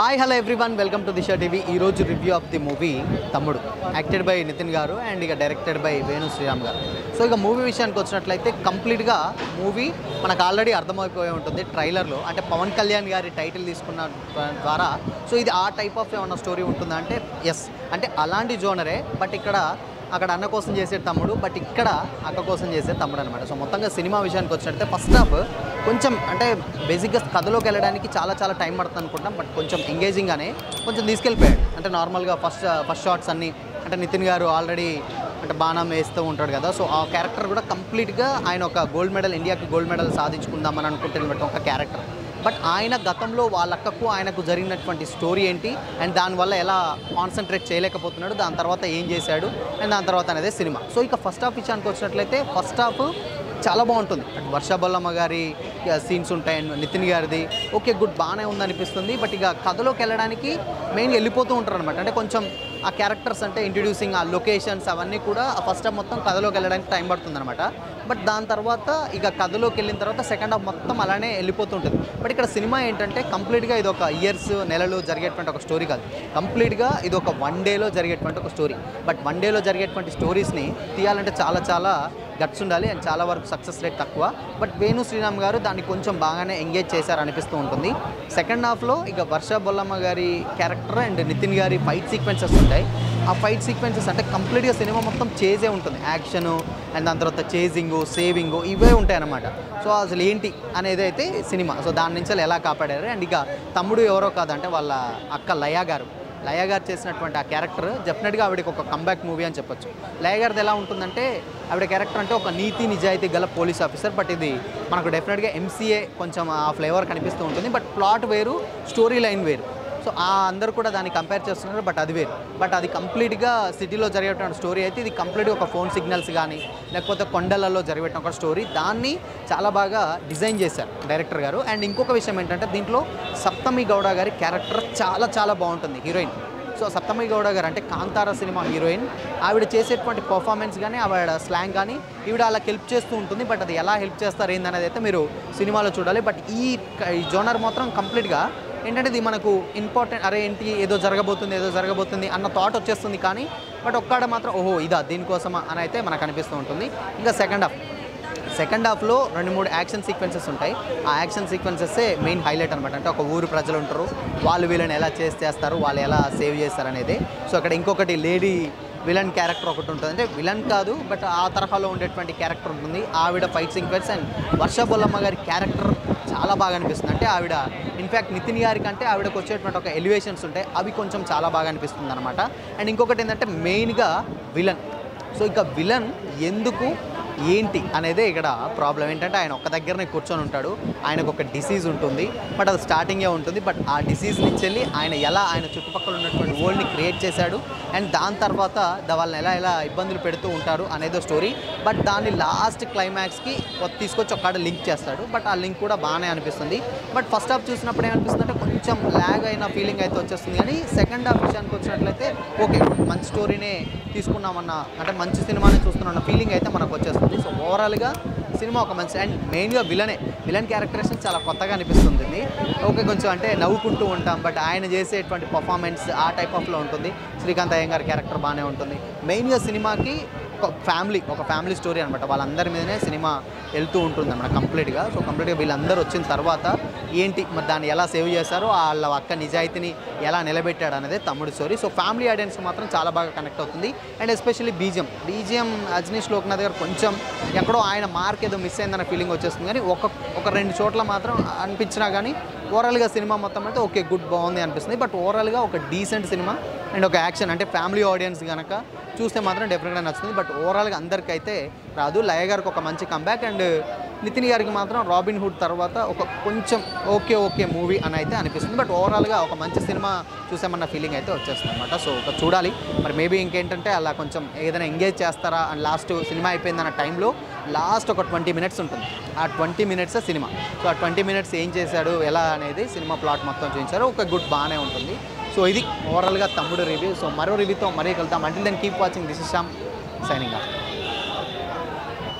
Hi hello everyone welcome to Disha TV. ఈరోజు review of the movie తమ్ముడు, acted by Nitin గారు and ఇక directed by Venu Sriram గారు. So ఇక మూవీ విషయానికి వచ్చినట్లయితే కంప్లీట్గా మూవీ మనకు ఆల్రెడీ అర్థమైపోయి ఉంటుంది ట్రైలర్లో. అంటే పవన్ కళ్యాణ్ గారి టైటిల్ తీసుకున్న ద్వారా సో ఇది ఆ టైప్ ఆఫ్ ఏమన్నా స్టోరీ ఉంటుందా అంటే ఎస్, అంటే అలాంటి జోనరే. బట్ ఇక్కడ అక్కడ అన్న కోసం చేసే తమ్ముడు, బట్ ఇక్కడ అక్క కోసం చేసే తమ్ముడు అనమాట. సో మొత్తంగా సినిమా విషయానికి వచ్చినట్లయితే ఫస్ట్ హాఫ్ కొంచెం అంటే బేసిక్గా కథలోకి వెళ్ళడానికి చాలా టైం పడుతుంది అనుకుంటాం. బట్ కొంచెం ఎంగేజింగ్గానే కొంచెం తీసుకెళ్ళిపోయాడు. అంటే నార్మల్గా ఫస్ట్ షాట్స్ అన్నీ అంటే నితిన్ గారు ఆల్రెడీ అంటే బాణం వేస్తూ ఉంటాడు కదా. సో ఆ క్యారెక్టర్ కూడా కంప్లీట్గా ఆయన ఒక గోల్డ్ మెడల్, ఇండియాకి గోల్డ్ మెడల్ సాధించుకుందామని అనుకుంటున్నట్టు ఒక క్యారెక్టర్. బట్ ఆయన గతంలో వాళ్ళక్కకు ఆయనకు జరిగినటువంటి స్టోరీ ఏంటి అండ్ దానివల్ల ఎలా కాన్సన్ట్రేట్ చేయలేకపోతున్నాడు, దాని తర్వాత ఏం చేశాడు అండ్ దాని తర్వాత అనేది సినిమా. సో ఇక ఫస్ట్ హాఫ్ విషయానికి వచ్చినట్లయితే ఫస్ట్ హాఫ్ చాలా బాగుంటుంది. అంటే వర్ష బొల్లమ్మ గారి సీన్స్ ఉంటాయి అండ్ నితిన్ గారిది ఓకే గుడ్ బాగానే ఉందనిపిస్తుంది. బట్ ఇక కథలోకి వెళ్ళడానికి మెయిన్గా వెళ్ళిపోతూ ఉంటారు అనమాట. అంటే కొంచెం ఆ క్యారెక్టర్స్ అంటే ఇంట్రడ్యూసింగ్ ఆ లొకేషన్స్ అవన్నీ కూడా ఆ ఫస్ట్ హాఫ్ మొత్తం కథలోకి వెళ్ళడానికి టైం పడుతుంది అనమాట. బట్ దాని తర్వాత ఇక కథలోకి వెళ్ళిన తర్వాత సెకండ్ హాఫ్ మొత్తం అలానే వెళ్ళిపోతుంటుంది. బట్ ఇక్కడ సినిమా ఏంటంటే కంప్లీట్గా ఇది ఒక ఇయర్స్ నెలలు జరిగేటువంటి ఒక స్టోరీ కాదు, కంప్లీట్గా ఇది ఒక వన్ డేలో జరిగేటువంటి ఒక స్టోరీ. బట్ వన్ డేలో జరిగేటువంటి స్టోరీస్ని తీయాలంటే చాలా గట్స్ ఉండాలి అండ్ చాలా వరకు సక్సెస్ రేట్ తక్కువ. బట్ వేణు శ్రీరామ్ గారు దాన్ని కొంచెం బాగానే ఎంగేజ్ చేశారనిపిస్తూ ఉంటుంది. సెకండ్ హాఫ్లో ఇక వర్ష బొల్లమ్మ గారి క్యారెక్టర్ అండ్ నితిన్ గారి ఫైట్ సీక్వెన్సెస్ ఉంటాయి. ఆ ఫైట్ సీక్వెన్సెస్ అంటే కంప్లీట్గా సినిమా మొత్తం చేజే ఉంటుంది. యాక్షను అండ్ దాని తర్వాత చేజింగు, సేవింగు ఇవే ఉంటాయి అన్నమాట. సో అసలు ఏంటి అనేది అయితే సినిమా. సో దాని నుంచి ఎలా కాపాడారు. అండ్ ఇక తమ్ముడు ఎవరో కాదంటే వాళ్ళ అక్క లయ గారు చేసినటువంటి ఆ క్యారెక్టర్ డెఫినెట్గా ఆవిడకి ఒక కంబ్యాక్ మూవీ అని చెప్పొచ్చు. లయ గారిది ఎలా ఉంటుందంటే ఆవిడ క్యారెక్టర్ అంటే ఒక నీతి నిజాయితీ గల పోలీస్ ఆఫీసర్. బట్ ఇది మనకు డెఫినెట్గా ఎంసీఏ కొంచెం ఆ ఫ్లేవర్ కనిపిస్తూ ఉంటుంది. బట్ ప్లాట్ వేరు, స్టోరీ లైన్ వేరు. సో అందరూ కూడా దాన్ని కంపేర్ చేస్తున్నారు. బట్ అది వేరు. బట్ అది కంప్లీట్గా సిటీలో జరిగేటువంటి స్టోరీ అయితే ఇది కంప్లీట్గా ఒక ఫోన్ సిగ్నల్స్ కానీ లేకపోతే కొండలలో జరిగేట ఒక స్టోరీ. దాన్ని చాలా బాగా డిజైన్ చేశారు డైరెక్టర్ గారు. అండ్ ఇంకొక విషయం ఏంటంటే దీంట్లో సప్తమి గౌడ గారి క్యారెక్టర్ చాలా బాగుంటుంది, హీరోయిన్. సో సప్తమి గౌడ గారు అంటే కాంతార సినిమా హీరోయిన్. ఆవిడ చేసేటువంటి పర్ఫార్మెన్స్ కానీ ఆవిడ స్లాంగ్ కానీ ఈవిడ అలా హెల్ప్ చేస్తూ ఉంటుంది. బట్ అది ఎలా హెల్ప్ చేస్తారు ఏందనేది అయితే మీరు సినిమాలో చూడాలి. బట్ ఈ జోనర్ మాత్రం కంప్లీట్గా ఏంటంటే ఇది మనకు ఇంపార్టెంట్, అరే ఏంటి ఏదో జరగబోతుంది అన్న థాట్ వచ్చేస్తుంది. కానీ బట్ ఒక్కడ మాత్రం ఓహో ఇదా దీనికోసమా అని అయితే మనకు అనిపిస్తూ ఉంటుంది. ఇంకా సెకండ్ హాఫ్లో 2-3 యాక్షన్ సీక్వెన్సెస్ ఉంటాయి. ఆ యాక్షన్ సీక్వెన్సెస్సే మెయిన్ హైలైట్ అనమాట. అంటే ఒక ఊరు ప్రజలు ఉంటారు, వాళ్ళు వీళ్ళని ఎలా చేస్తారు, వాళ్ళు ఎలా సేవ్ చేస్తారు అనేది. సో అక్కడ ఇంకొకటి లేడీ విలన్ క్యారెక్టర్ ఒకటి ఉంటుంది. అంటే విలన్ కాదు బట్ ఆ తరహాలో ఉండేటువంటి క్యారెక్టర్ ఉంటుంది. ఆవిడ ఫైట్ సీక్వెన్స్ అండ్ వర్ష బొల్లమ్మ గారి క్యారెక్టర్ చాలా బాగా అనిపిస్తుంది. అంటే ఆవిడ ఇన్ఫ్యాక్ట్ నితిన్ గారి కంటే ఆవిడకు వచ్చేటువంటి ఒక ఎలివేషన్స్ ఉంటాయి, అవి కొంచెం చాలా బాగా అనిపిస్తుంది అనమాట. అండ్ ఇంకొకటి ఏంటంటే మెయిన్గా విలన్. సో ఇక విలన్ ఎందుకు ఏంటి అనేదే ఇక్కడ ప్రాబ్లం. ఏంటంటే ఆయన ఒక్క దగ్గరనే కూర్చొని ఉంటాడు, ఆయనకు ఒక డిసీజ్ ఉంటుంది. బట్ అది స్టార్టింగే ఉంటుంది. బట్ ఆ డిసీజ్ నుంచి వెళ్ళి ఆయన ఎలా ఆయన చుట్టుపక్కల ఉన్నటువంటి వరల్డ్ని క్రియేట్ చేశాడు అండ్ దాని తర్వాత వాళ్ళని ఎలా ఇబ్బందులు పెడుతూ ఉంటారు అనేది స్టోరీ. బట్ దాన్ని లాస్ట్ క్లైమాక్స్కి తీసుకొచ్చి ఒక్కడ లింక్ చేస్తాడు. బట్ ఆ లింక్ కూడా బాగానే అనిపిస్తుంది. బట్ ఫస్ట్ హాఫ్ చూసినప్పుడు ఏమనిపిస్తుంది అంటే కొంచెం ల్యాగ్ అయిన ఫీలింగ్ అయితే వచ్చేస్తుంది. కానీ సెకండ్ హాఫ్ విషయానికి వచ్చినట్లయితే ఓకే మంచి స్టోరీనే తీసుకున్నామన్న, అంటే మంచి సినిమానే చూస్తున్నామన్న ఫీలింగ్ అయితే మనకు వచ్చేస్తుంది. సో ఓవరాల్గా సినిమా ఒక మంచి అండ్ మెయిన్గా విలన్ క్యారెక్టరేషన్ చాలా కొత్తగా అనిపిస్తుంది. ఓకే కొంచెం అంటే నవ్వుకుంటూ ఉంటాం. బట్ ఆయన చేసేటువంటి పర్ఫార్మెన్స్ ఆ టైప్ ఆఫ్లో ఉంటుంది. శ్రీకాంత్ అయ్యంగారి క్యారెక్టర్ బాగానే ఉంటుంది. మెయిన్గా సినిమాకి ఒక ఫ్యామిలీ స్టోరీ అనమాట. వాళ్ళందరి మీదనే సినిమా వెళ్తూ ఉంటుంది అన్నమాట కంప్లీట్గా. సో కంప్లీట్గా వీళ్ళందరూ వచ్చిన తర్వాత ఏంటి మరి దాన్ని ఎలా సేవ్ చేశారో, వాళ్ళ అక్క నిజాయితీని ఎలా నిలబెట్టాడు అనేది తమ్ముడు స్టోరీ. సో ఫ్యామిలీ ఆడియన్స్ మాత్రం చాలా బాగా కనెక్ట్ అవుతుంది. And especially BGM Ajaneesh Loknath గారు కొంచెం ఎక్కడో ఆయన మార్క్ ఏదో మిస్ అయిందన్న ఫీలింగ్ వచ్చేస్తుంది. కానీ ఒక 2 చోట్ల మాత్రం అనిపించినా కానీ ఓవరాల్గా సినిమా మొత్తం అయితే ఓకే గుడ్ బాగుంది అనిపిస్తుంది. బట్ ఓవరాల్గా ఒక డీసెంట్ సినిమా అండ్ ఒక యాక్షన్ అంటే ఫ్యామిలీ ఆడియన్స్ కనుక చూస్తే మాత్రం డెఫినెట్గా నచ్చుతుంది. బట్ ఓవరాల్గా అందరికైతే రాదు. లయ గారికి ఒక మంచి కంబ్యాక్ అండ్ నితిన్ గారికి మాత్రం రాబిన్ హుడ్ తర్వాత ఒక కొంచెం ఓకే మూవీ అని అయితే అనిపిస్తుంది. బట్ ఓవరాల్గా ఒక మంచి సినిమా చూసామన్న ఫీలింగ్ అయితే వచ్చేస్తుంది అనమాట. సో ఒక చూడాలి మరి మేబీ ఇంకేంటంటే అలా కొంచెం ఏదైనా ఎంగేజ్ చేస్తారా అండ్ లాస్ట్ సినిమా అయిపోయిందన్న టైంలో లాస్ట్ ఒక 20 మినిట్స్ ఉంటుంది. ఆ 20 మినిట్స్ సినిమా. సో ఆ 20 మినిట్స్ ఏం చేశాడు ఎలా అనేది సినిమా ప్లాట్ మొత్తం చూపించారు. ఒక గుడ్ బాగానే ఉంటుంది. సో ఇది ఓవరాల్గా తమ్ముడు రివ్యూ. సో మరో రివ్యూతో మరీ కలుద్దాం. Until then keep watching. This is Shyam signing of.